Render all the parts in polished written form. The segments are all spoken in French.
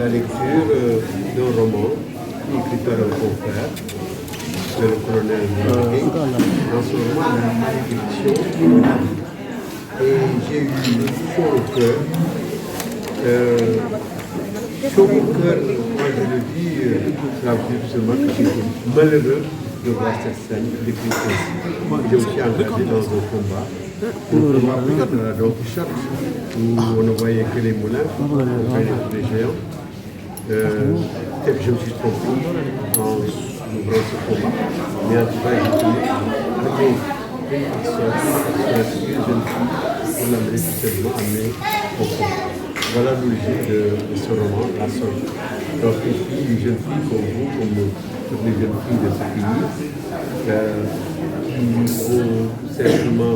la lecture d'un roman écrit par un confrère, le colonel Mounier. Dans ce roman, la malédiction d'une âme. Et j'ai eu chaud au cœur. Chaud au cœur, moi je le dis, cela veut dire seulement que je suis malheureux de voir cette scène décrite ainsi. J'ai aussi engagé dans un combat peut-être à Don Quichotte, où on ne voyait que les moulins, on voyait les géants. Peut-être que je me suis trompé en ouvrant ce combat, mais en tout cas, j'ai pu amener une personne, une jeune fille, pour l'amener tout simplement amener au combat. Voilà l'origine de ce roman, La Somme. Donc une jeune fille comme vous, comme toutes les jeunes filles de ce pays, qui ont simplement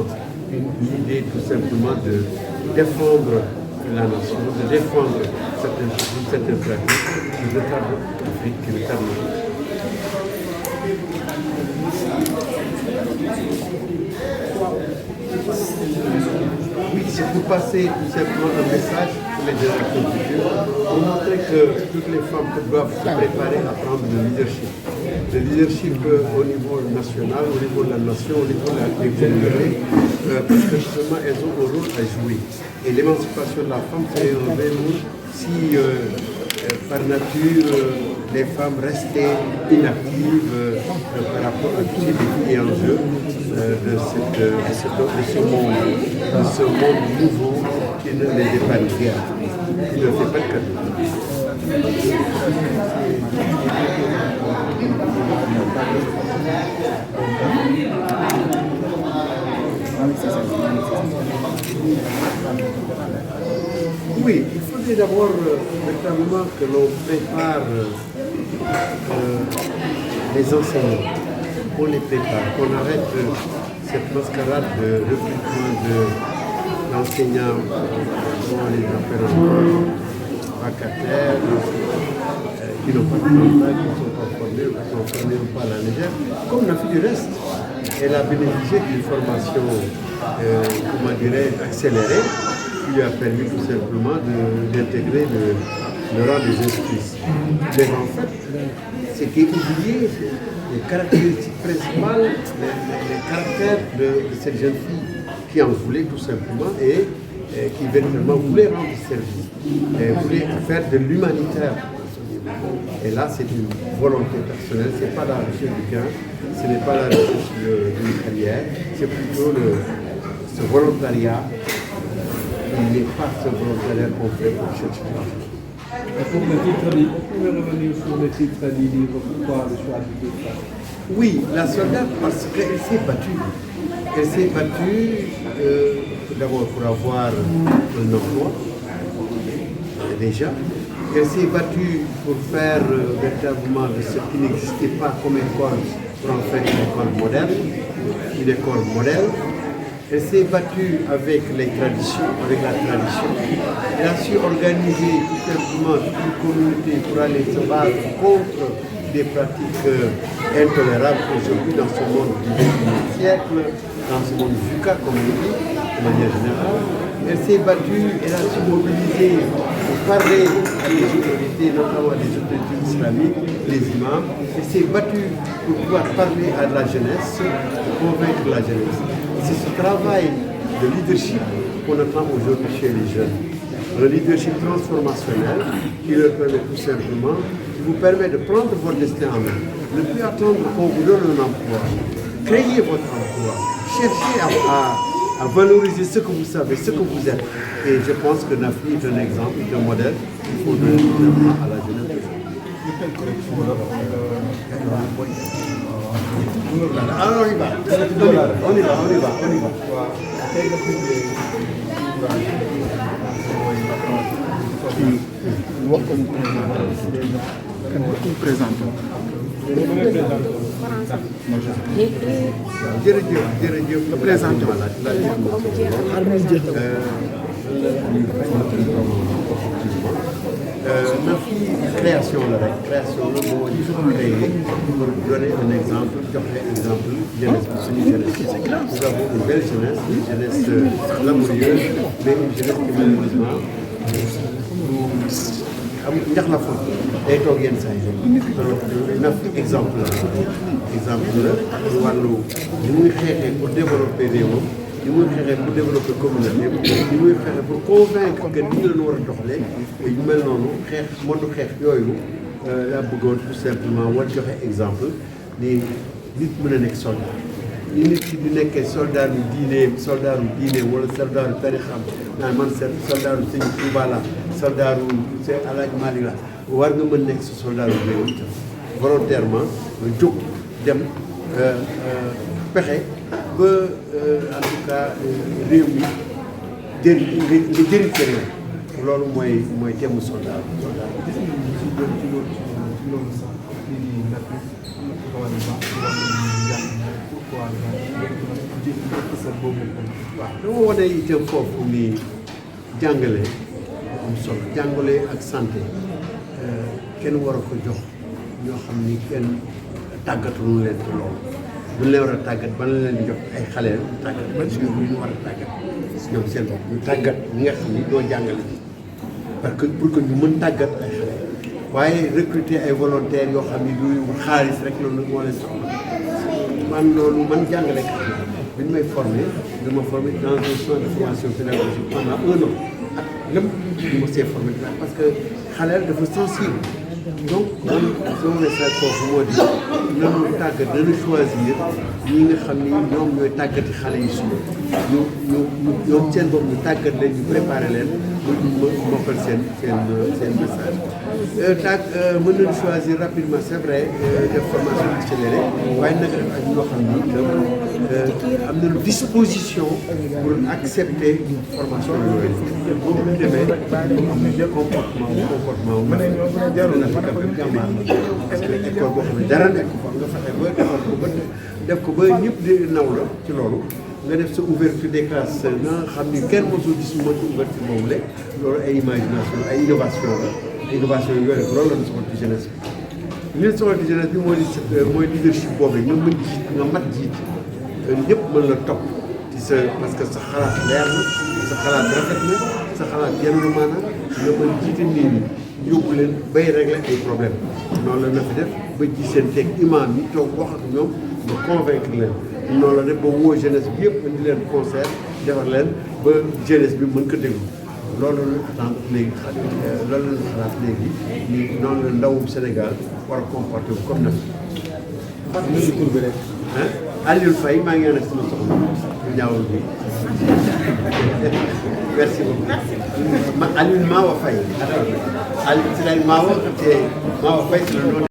l'idée tout simplement de défendre la nation, de défendre certaines pratiques qui retardent l'Afrique, qui retardent l'Afrique. Oui, c'est pour passer tout simplement un message pour les générations futures, pour montrer que toutes les femmes doivent se préparer à prendre le leadership. Le leadership au niveau national, au niveau de la nation, au niveau de la communauté, parce que justement elles ont un rôle à jouer. Et l'émancipation de la femme, c'est un verrou si par nature les femmes restaient inactives par rapport à tous les défis et enjeux de ce monde nouveau qui ne les épargne guère, qui ne fait pas de cadeau. Oui, il faudrait d'abord véritablement que l'on prépare les enseignants, qu'on les prépare, qu'on arrête cette mascarade de recrutement d'enseignants, comment on les appelle, vacataires, qui n'ont pas de travail, qui ne sont pas formés ou qui sont formés ou pas à la légère, comme la fille du reste. Elle a bénéficié d'une formation, comment dirais-je, accélérée, qui lui a permis tout simplement d'intégrer le rang des instruits. Mais en fait, ce qui est oublié, les caractéristiques principales, les caractères de cette jeune fille qui en voulait tout simplement et qui véritablement voulait rendre service, et voulait faire de l'humanitaire. Et là, c'est une volonté personnelle, ce n'est pas la recherche du gain, ce n'est pas la recherche d'une carrière, c'est plutôt ce volontariat qui n'est pas ce volontariat qu'on fait pour chercher l'argent. Pour le titre, on peut revenir sur le titre du livre, pourquoi le choix du titre? Oui, la soldate, parce qu'elle s'est battue. Elle s'est battue d'abord pour avoir un emploi, déjà. Elle s'est battue pour faire véritablement de ce qui n'existait pas comme école, pour en faire une école moderne, une école modèle. Elle s'est battue avec les traditions, avec la tradition. Elle a su organiser tout simplement une communauté pour aller se battre contre des pratiques intolérables aujourd'hui dans ce monde du XXIe siècle, dans ce monde VUCA, comme on dit, de manière générale. Elle s'est battue, elle a su mobiliser pour parler à des autorités, notamment des autorités islamiques, les imams. Elle s'est battue pour pouvoir parler à la jeunesse, pour convaincre la jeunesse. C'est ce travail de leadership qu'on attend aujourd'hui chez les jeunes. Un leadership transformationnel qui leur permet tout simplement, qui vous permet de prendre votre destin en main. Ne plus attendre qu'on vous donne un emploi. Créez votre emploi. Cherchez à valoriser ce que vous savez, ce que vous êtes. Et je pense que Nafi est un exemple, est un modèle qu'il faut donner à la jeunesse. Alors on y va. On y va. Jërëjëf présenté Nafi création la rek création la moo créé pour donner un exemple joxe exemple jeunesse bi suñu jeunesse nous avons une belle jeunesse une jeunesse laborieuse mais une jeunesse qui malheureusement am ndax la fa day toog yenn saa yi naf exemple la ci wàllu li muy xeexee pour développer réewam li muy xeexee pour développer communauté li muy xeexee pour convaincre que ni la ñu war a doxalee yu mel noonu xeex modu xeex yooyu laa bëggoon tout simplement war joxe exemple ni nit mën a nekk soldat ni nit ki di nekkee soldat yu diine wala soldat yu tarixam naan man soldat yu Sëñ Tuubaa la soldat yu Sëñ Alaaji Maalik la war nga mën nekk si soldat yu réew itam volontairement nga jóg dem pexe ba en tout cas réew mi nga jëriñ sa réew loolu mooy thème soldat waaw dama wane itam foofu ni jàngale am solo jàngale ak santé kenn war a ko jox ñoo xam ni kenn tàggatuñu leen ci loolu buñ leen war a tàggat ba leen di jox ay xale tàggat ba ñu war a tàggat ñoom seen bopp ñu tàggat ñi nga xam ni doo jàngale parce que pour que ñu mën tàggat ay xale waaye recruter ay volontaires yoo xam ni du xaalis rek loolu moo leen soxla man loolu man jàngale kat bi ñu may formé dama formé dans un centre de formation pédagogique pendant 1 an ak lépp ñu ma see formé parce que xaleel dafa sensible donc man sama message foofu moo di nanu tàggat dana choisir ñi nga xam ni ñoom ñooy tàggati xale yi suba ñoom seen bopp ñu tàggat leen ñu préparé leen pour ñu mokkal seen message mën nañu choisir rapidement c'est vrai def formation accélérée waaye nag ak ñoo xam ni am nañu disposition pour accepter formation yooyu boobu ñu demee comportement parce que école boo xam ne dara nekk fa nga fexe ba defar ko ba def ko ba ñëpp di naw la ci loolu nga def sa ouverture des classes nga xam ni kenn mosul gis moo ci ouverture boobu léegi loolu ay imagination ay innovation la innovation yooyu loolu la ñu soxla ci jeunesse bi li ñu soxla ci jeunesse bi mooy leadership boobu nga mën jiit nga mat jiit ñëpp mën la topp ci sa parce que sa xalaat leer na sa xalaat rafet na sa xalaat yenn na maanaam nga mën jiite nit ñi yóbbu leen bay régler ay problème noonu la na fi def ba ji seen teg imam yi toog wax ak ñoom ba convaincre leen noonu la def ba woo jeunesse bi yëpp indi leen concert defar leen ba jeunesse bi mën ko déglu loolu la attendre léegi loolu la xalaat léegi ni noonu la ndawum Sénégal war a comporter wu comme na fi tur bi rek Aliou Faye maa ngi ànd ak sama soxna ñaawul bi merci beaucoup Aliou Mawa Faye Aliou Mawa Faye